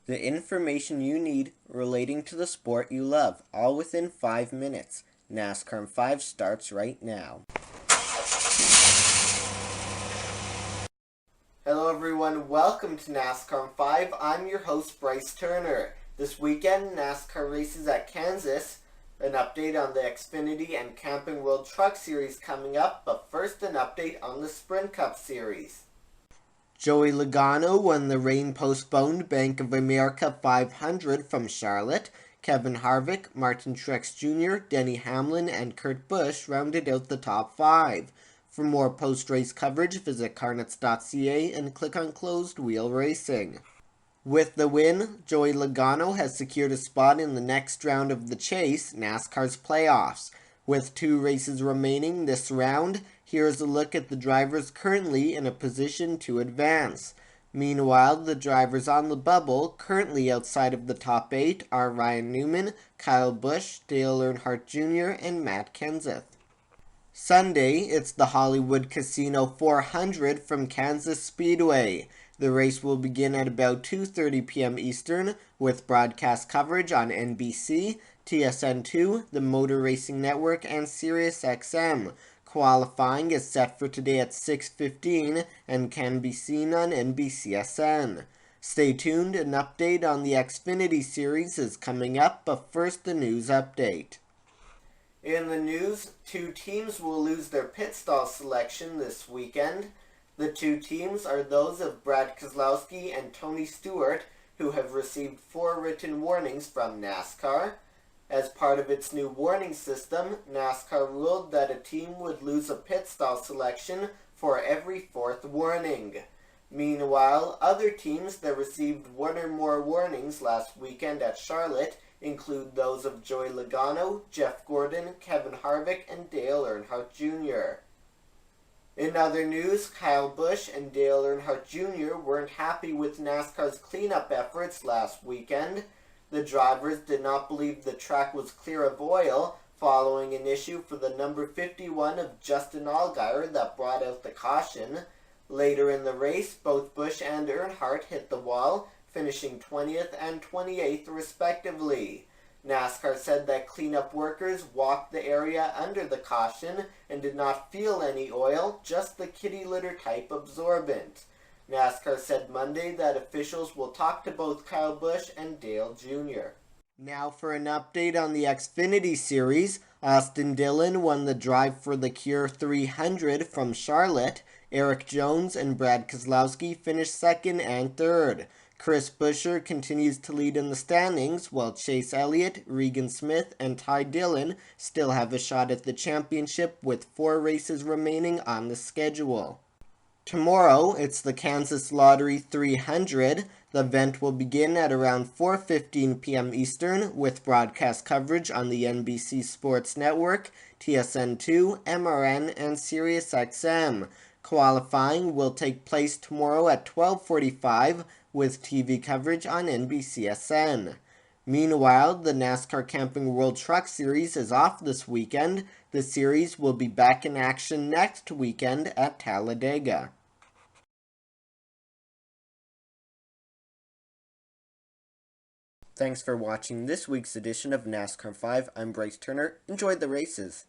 The information you need relating to the sport you love, all within 5 minutes. NASCAR in 5 starts right now. Hello everyone, welcome to NASCAR in 5. I'm your host Bryce Turner. This weekend, NASCAR races at Kansas. An update on the Xfinity and Camping World Truck Series coming up, but first an update on the Sprint Cup Series. Joey Logano won the rain-postponed Bank of America 500 from Charlotte. Kevin Harvick, Martin Truex Jr., Denny Hamlin, and Kurt Busch rounded out the top 5. For more post-race coverage, visit carnets.ca and click on Closed Wheel Racing. With the win, Joey Logano has secured a spot in the next round of the Chase, NASCAR's playoffs. With 2 races remaining this round, here's a look at the drivers currently in a position to advance. Meanwhile, the drivers on the bubble, currently outside of the top 8, are Ryan Newman, Kyle Busch, Dale Earnhardt Jr., and Matt Kenseth. Sunday, it's the Hollywood Casino 400 from Kansas Speedway. The race will begin at about 2:30 p.m. Eastern, with broadcast coverage on NBC, TSN2, the Motor Racing Network, and SiriusXM. Qualifying is set for today at 6:15 and can be seen on NBCSN. Stay tuned, an update on the Xfinity series is coming up, but first the news update. In the news, 2 teams will lose their pit stall selection this weekend. The 2 teams are those of Brad Keselowski and Tony Stewart, who have received 4 written warnings from NASCAR. As part of its new warning system, NASCAR ruled that a team would lose a pit stall selection for every 4th warning. Meanwhile, other teams that received 1 or more warnings last weekend at Charlotte include those of Joey Logano, Jeff Gordon, Kevin Harvick, and Dale Earnhardt Jr. In other news, Kyle Busch and Dale Earnhardt Jr. weren't happy with NASCAR's cleanup efforts last weekend. The drivers did not believe the track was clear of oil following an issue for the number 51 of Justin Allgaier that brought out the caution. Later in the race, both Busch and Earnhardt hit the wall, finishing 20th and 28th respectively. NASCAR said that cleanup workers walked the area under the caution and did not feel any oil, just the kitty litter type absorbent. NASCAR said Monday that officials will talk to both Kyle Busch and Dale Jr. Now for an update on the Xfinity series. Austin Dillon won the Drive for the Cure 300 from Charlotte. Eric Jones and Brad Keselowski finished 2nd and 3rd. Chris Buescher continues to lead in the standings, while Chase Elliott, Regan Smith, and Ty Dillon still have a shot at the championship with 4 races remaining on the schedule. Tomorrow, it's the Kansas Lottery 300. The event will begin at around 4:15 p.m. Eastern, with broadcast coverage on the NBC Sports Network, TSN2, MRN, and SiriusXM. Qualifying will take place tomorrow at 12:45, with TV coverage on NBCSN. Meanwhile, the NASCAR Camping World Truck Series is off this weekend. The series will be back in action next weekend at Talladega. Thanks for watching this week's edition of NASCAR 5. I'm Bryce Turner. Enjoy the races.